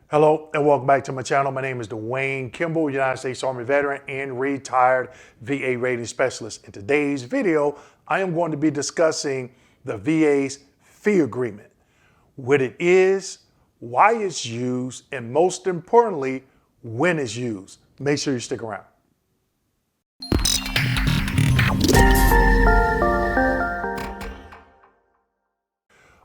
Hello and welcome back to my channel. My name is Dwayne Kimball, United States Army veteran and retired VA rating specialist. In today's video, I am going to be discussing the VA's fee agreement, what it is, why it's used, and most importantly, when it's used. Make sure you stick around.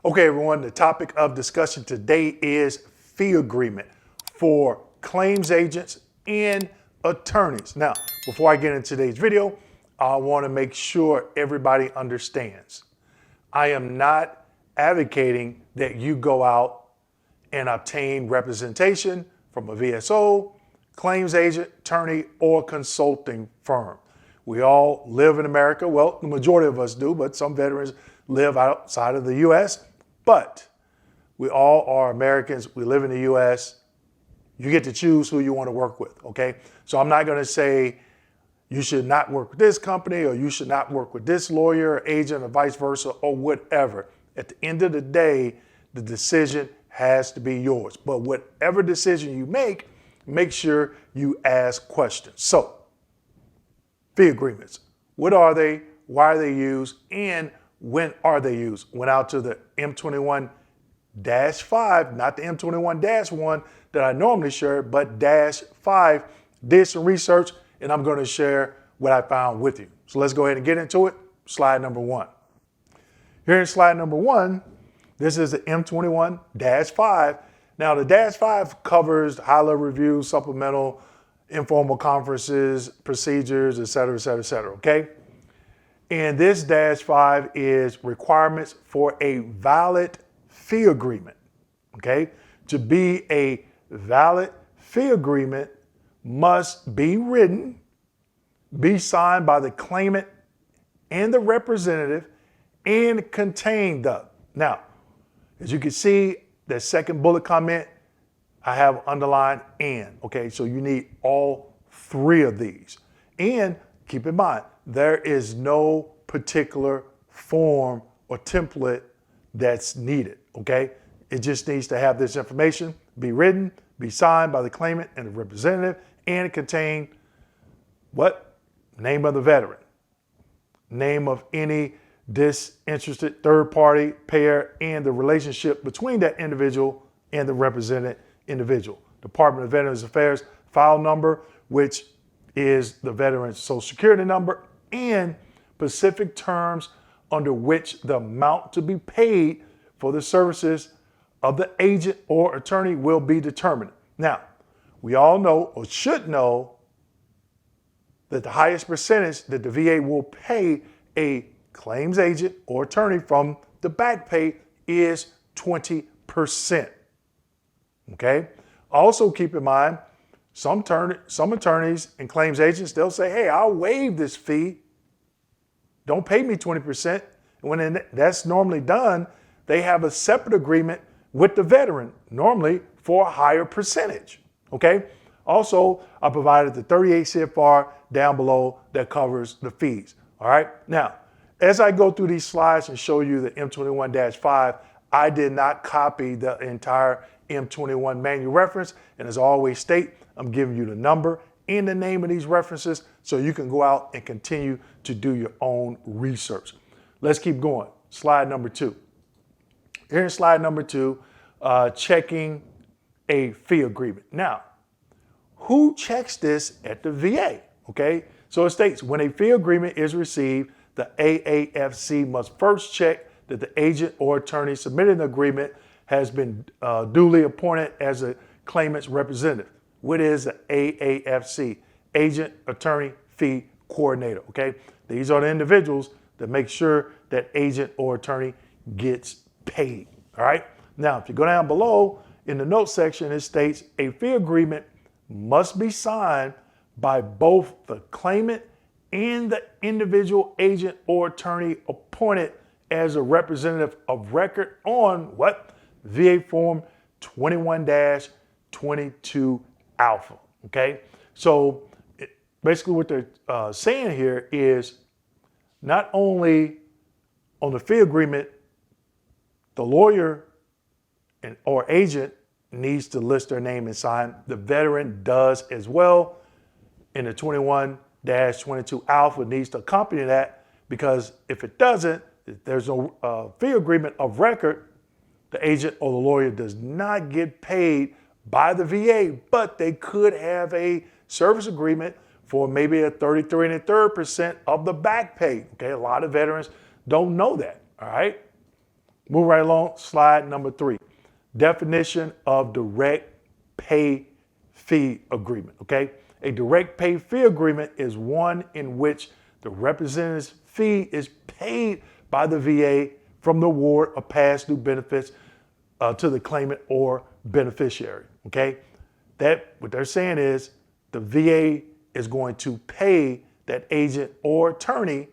Okay, everyone, the topic of discussion today is fee agreement for claims agents and attorneys. Now, before I get into today's video, I want to make sure everybody understands. I am not advocating that you go out and obtain representation from a VSO, claims agent, attorney, or consulting firm. We all live in America. Well, the majority of us do, but some veterans live outside of the U.S., but we all are Americans. We live in the U.S. You get to choose who you want to work with, okay? So I'm not going to say you should not work with this company or you should not work with this lawyer or agent or vice versa or whatever. At the end of the day, the decision has to be yours. But whatever decision you make sure you ask questions. So, fee agreements. What are they? Why are they used? And when are they used? Went out to the M21-5, not the M21-1 that I normally share, but -5. Did some research, and I'm going to share what I found with you. So let's go ahead and get into it. Slide number 1. Here in slide number 1, this is the M21-5. Now the -5 covers high-level reviews, supplemental, informal conferences, procedures, et cetera, et cetera, et cetera, okay? And this -5 is requirements for a valid fee agreement, okay? To be a valid fee agreement must be written, be signed by the claimant and the representative, and contain the. Now, as you can see, the second bullet comment, I have underlined and, okay? So you need all 3 of these. And keep in mind, there is no particular form or template that's needed, okay? It just needs to have this information, be written, be signed by the claimant and the representative, and contain what? Name of the veteran, name of any disinterested third party payer, and the relationship between that individual and the represented individual. Department of Veterans Affairs file number, which is the veteran's social security number, and specific terms under which the amount to be paid for the services of the agent or attorney will be determined. Now, we all know or should know that the highest percentage that the VA will pay a claims agent or attorney from the back pay is 20%. Okay? Also keep in mind, some attorneys and claims agents, they'll say, hey, I'll waive this fee. Don't pay me 20%. And when that's normally done, they have a separate agreement with the veteran, normally for a higher percentage, okay? Also, I provided the 38 CFR down below that covers the fees, all right? Now, as I go through these slides and show you the M21-5, I did not copy the entire M21 manual reference, and as I always state, I'm giving you the number and the name of these references so you can go out and continue to do your own research. Let's keep going. Slide number 2. Here in slide number 2, checking a fee agreement. Now, who checks this at the VA? Okay, so it states when a fee agreement is received, the AAFC must first check that the agent or attorney submitting the agreement has been duly appointed as a claimant's representative. What is the AAFC? Agent Attorney Fee Coordinator, okay? These are the individuals that make sure that agent or attorney gets paid, all right? Now, if you go down below in the notes section, it states a fee agreement must be signed by both the claimant and the individual agent or attorney appointed as a representative of record on what? VA Form 21-22 Alpha, okay? So basically what they're saying here is not only on the fee agreement, the lawyer or agent needs to list their name and sign. The veteran does as well. And the 21-22 alpha needs to accompany that, because if it doesn't, if there's no fee agreement of record, the agent or the lawyer does not get paid by the VA, but they could have a service agreement for maybe a 33 1/3% of the back pay. Okay, a lot of veterans don't know that. All right, move right along. Slide number 3. Definition of direct pay fee agreement. Okay, a direct pay fee agreement is one in which the representative's fee is paid by the VA from the award of past due benefits to the claimant or beneficiary. Okay, that what they're saying is the VA is going to pay that agent or attorney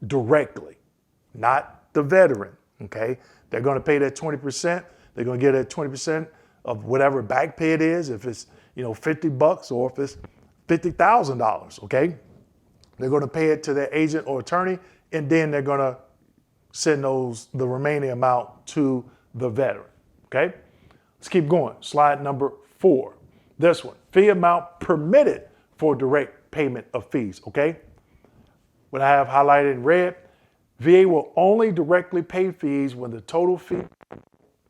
directly, not the veteran. Okay, they're going to pay that 20%. They're going to get that 20% of whatever back pay it is, if it's $50 or if it's $50,000. Okay, they're going to pay it to their agent or attorney, and then they're going to send the remaining amount to the veteran. Okay, let's keep going. Slide number 4. This one, fee amount permitted for direct payment of fees. Okay, what I have highlighted in red, VA will only directly pay fees when the total fee,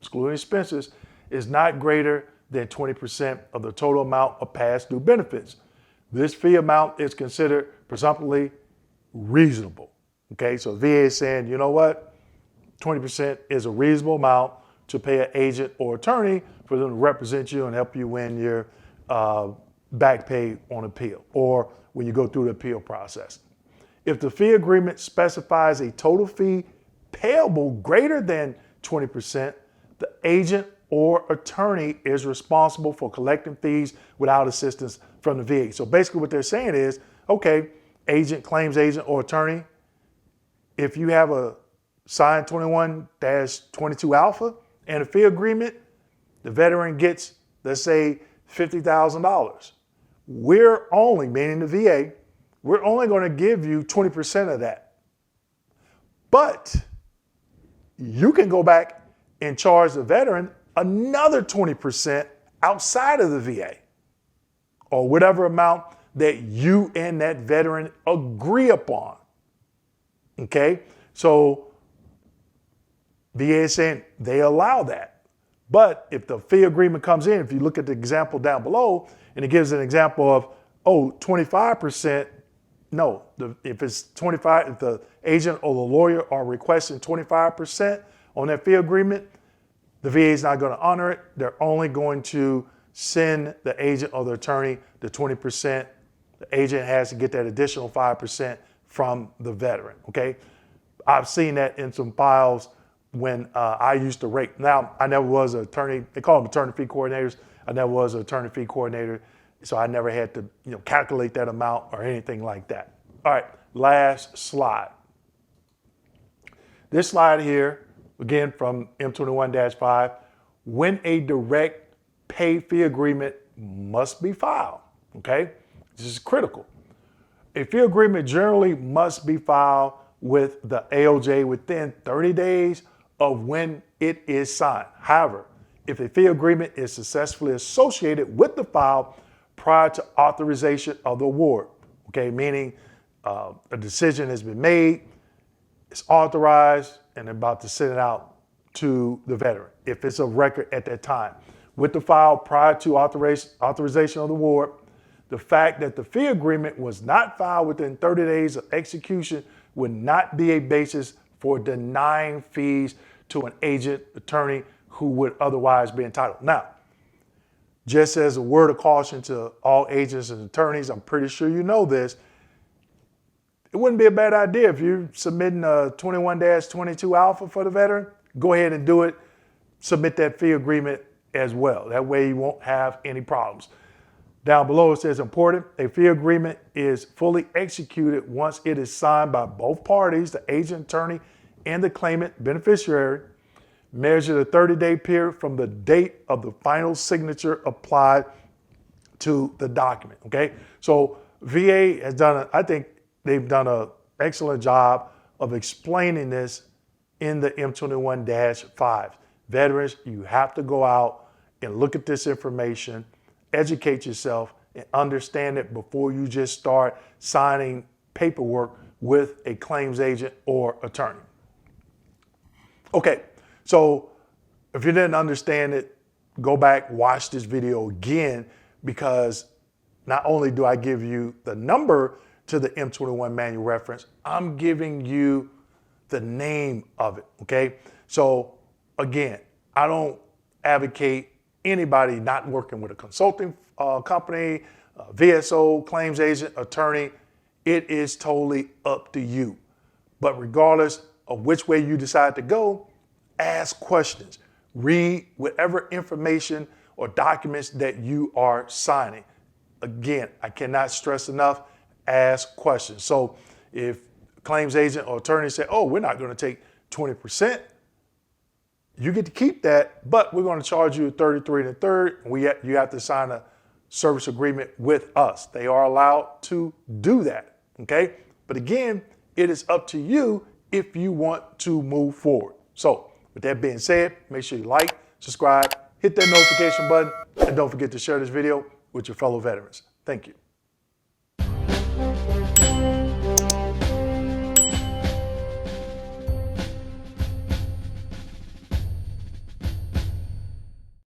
excluding expenses, is not greater than 20% of the total amount of past due benefits. This fee amount is considered presumptively reasonable. Okay, so VA is saying, you know what, 20% is a reasonable amount to pay an agent or attorney for them to represent you and help you win your back pay on appeal, or when you go through the appeal process. If the fee agreement specifies a total fee payable greater than 20%, the agent or attorney is responsible for collecting fees without assistance from the VA. So basically what they're saying is, okay, agent, claims agent or attorney, if you have a signed 21-22 alpha and a fee agreement, the veteran gets, let's say, $50,000. We're only, meaning the VA, we're only going to give you 20% of that. But you can go back and charge the veteran another 20% outside of the VA, or whatever amount that you and that veteran agree upon. Okay, so VA is saying they allow that. But if the fee agreement comes in, if you look at the example down below, and it gives an example of, 25%, no, if it's 25, if the agent or the lawyer are requesting 25% on that fee agreement, the VA is not going to honor it. They're only going to send the agent or the attorney the 20%. The agent has to get that additional 5% from the veteran. Okay, I've seen that in some files when I used to rate. Now, I never was an attorney. They call them attorney fee coordinators. I never was an attorney fee coordinator, so I never had to calculate that amount or anything like that. All right, last slide. This slide here, again from M21-5, when a direct pay fee agreement must be filed. Okay, this is critical. A fee agreement generally must be filed with the AOJ within 30 days of when it is signed. However, if a fee agreement is successfully associated with the file prior to authorization of the award, okay, meaning a decision has been made, it's authorized, and they're about to send it out to the veteran, if it's a record at that time. With the file prior to authorization of the award, the fact that the fee agreement was not filed within 30 days of execution would not be a basis for denying fees to an agent, attorney who would otherwise be entitled. Now, just as a word of caution to all agents and attorneys, I'm pretty sure you know this, it wouldn't be a bad idea if you're submitting a 21-22 alpha for the veteran, go ahead and do it, submit that fee agreement as well. That way you won't have any problems. Down below it says important, a fee agreement is fully executed once it is signed by both parties, the agent, attorney, and the claimant, beneficiary. Measure the 30-day period from the date of the final signature applied to the document, okay? So VA has done, I think they've done an excellent job of explaining this in the M21-5. Veterans, you have to go out and look at this information, educate yourself, and understand it before you just start signing paperwork with a claims agent or attorney. Okay, so if you didn't understand it, go back, watch this video again, because not only do I give you the number to the M21 manual reference, I'm giving you the name of it, okay? So again, I don't advocate anybody not working with a consulting company, VSO, claims agent, attorney. It is totally up to you. But regardless of which way you decide to go, ask questions. Read whatever information or documents that you are signing. Again, I cannot stress enough, ask questions. So if claims agent or attorney say, oh, we're not going to take 20%, you get to keep that, but we're going to charge you 33 1/3. You have to sign a service agreement with us. They are allowed to do that, okay? But again, it is up to you if you want to move forward. So with that being said, make sure you like, subscribe, hit that notification button, and don't forget to share this video with your fellow veterans. Thank you.